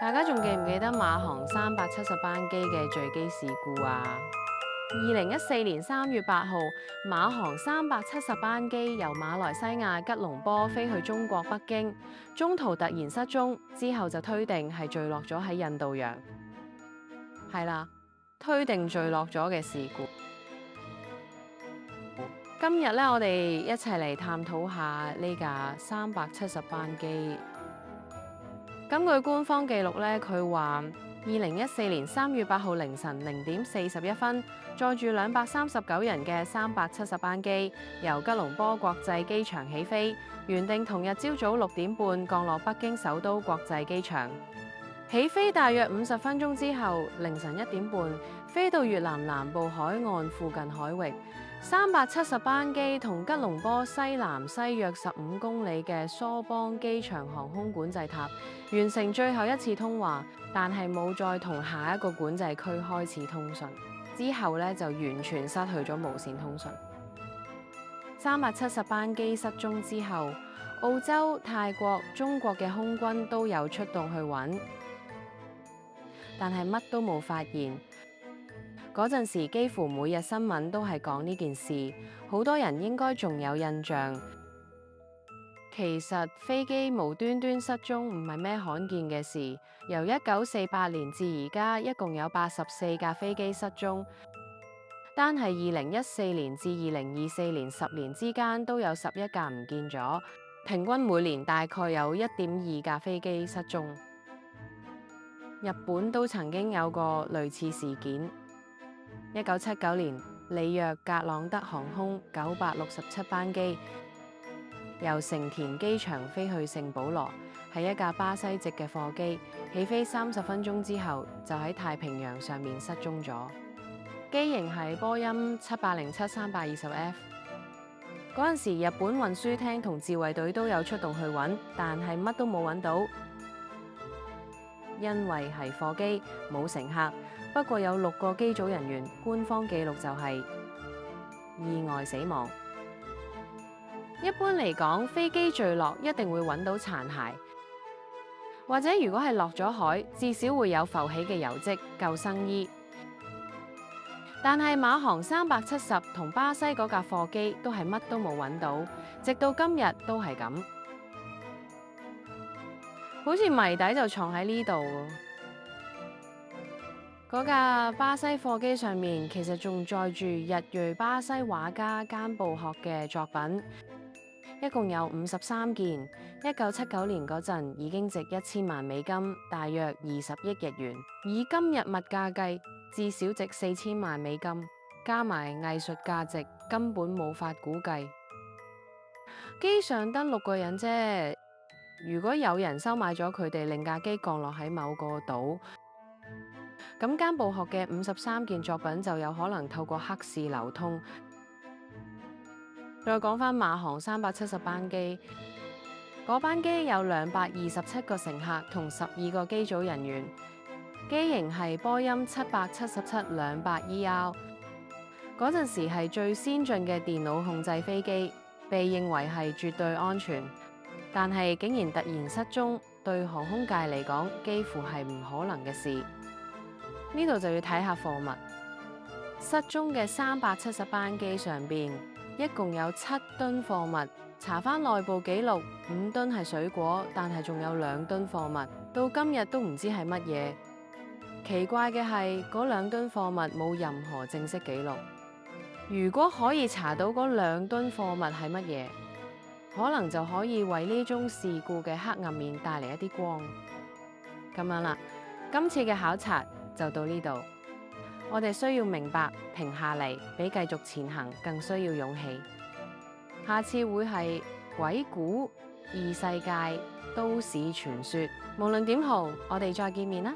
大家仲記唔記得馬航370班機嘅墜機事故啊？2014年3月8號，馬航370班機由馬來西亞吉隆坡飛去中國北京，中途突然失蹤，之後就推定係墜落咗喺印度洋。係啦，推定墜落咗嘅事故。今日咧，我哋一齊嚟探討下呢架370班機。根據官方記錄咧，佢話2014年3月8號凌晨0點41分，載住239人嘅370班機由吉隆坡國際機場起飛，原定同日朝早6點半降落北京首都國際機場。起飛大約50分鐘之後，凌晨1點半飛到越南南部海岸附近海域。370班機同吉隆坡西南西約15公里嘅梳邦機場航空管制塔完成最後一次通話，但係冇再同下一個管制區開始通訊。之後咧就完全失去咗無線通訊。370班機失蹤之後，澳洲、泰國、中國嘅空軍都有出動去揾，但係乜都冇發現。嗰陣時幾乎每日新聞都係講呢件事，好多人應該仲有印象。其實飛機無端端失蹤唔係咩罕見嘅事，由1948年至而家一共有84架飛機失蹤，單係2014年至2024年10年之間都有11架唔見咗，平均每年大概有1.2架飛機失蹤。日本都曾經有過類似事件。1979年，里約格朗德航空967班機由成田機場飛去聖保羅，係一架巴西籍嘅貨機，起飛30分鐘之後就喺太平洋上面失蹤咗。機型係波音787-320F。嗰陣時，日本運輸廳同自衛隊都有出動去揾，但係乜都冇揾到，因為係貨機冇乘客。不過有6個機組人員，官方記錄就係意外死亡。一般嚟講，飛機墜落一定會揾到殘骸，或者如果係落咗海，至少會有浮起嘅油跡、救生衣。但係馬航370同巴西嗰架貨機都係乜都冇揾到，直到今日都係咁，好似謎底就藏喺呢度。嗰架巴西貨機上面其實仲載住日裔巴西畫家菅部學嘅作品，一共有53件。1979年嗰陣已經值1000萬美金，大約20億日元，以今日物價計，至少值4000萬美金，加埋藝術價值根本冇法估計。機上得6個人啫，如果有人收買咗佢哋，令架機降落喺某個島，咁菅部學嘅53件作品就有可能透過黑市流通。再講返馬航370班機，嗰班機有227個乘客同12個機組人員，機型係波音777-200ER。嗰陣時係最先進嘅電腦控制飛機，被認為係絕對安全，但係竟然突然失蹤，對航空界嚟講幾乎係唔可能嘅事。呢度就要睇下貨物。失蹤嘅370班機上邊一共有7噸貨物，查返內部記錄5噸係水果，但係仲有2噸貨物，到今日都唔知係乜嘢。奇怪嘅係嗰2噸貨物冇任何正式記錄。如果可以查到嗰2噸貨物係乜嘢，可能就可以為呢宗事故嘅黑暗面帶嚟一啲光。咁樣啦，今次嘅考察就到呢度，我哋需要明白停下嚟，比繼續前行更需要勇氣。下次會係鬼故、異世界、都市傳說，無論點好，我哋再見面啦。